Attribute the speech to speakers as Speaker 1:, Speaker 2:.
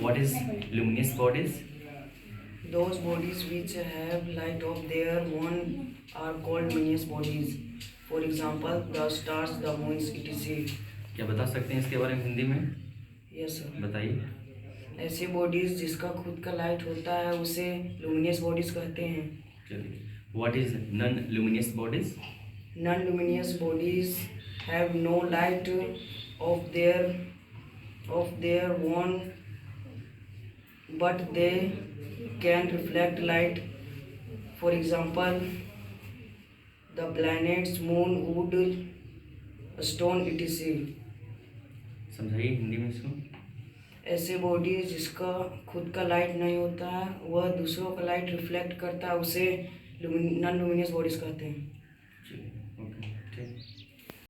Speaker 1: What is luminous bodies?
Speaker 2: Those bodies which have light of their own are called luminous bodies. For example, the stars, the moons, etc.
Speaker 1: क्या बता सकते हैं इसके बारे में हिंदी में?
Speaker 2: Yes sir.
Speaker 1: बताइए।
Speaker 2: ऐसी बॉडीज जिसका खुद का लाइट होता है उसे लुमिनियस बॉडीज कहते हैं।
Speaker 1: चलिए, what is non luminous bodies?
Speaker 2: Non luminous bodies have no light of their own, but they can reflect light. For example, the planets, moon, wood, stone, etc.
Speaker 1: समझाइए हिंदी में इसको।
Speaker 2: ऐसे बॉडी जिसका खुद का लाइट नहीं होता है, वह दूसरों का लाइट रिफ्लेक्ट करता है, उसे नॉन लुमिनियस बॉडीज कहते हैं।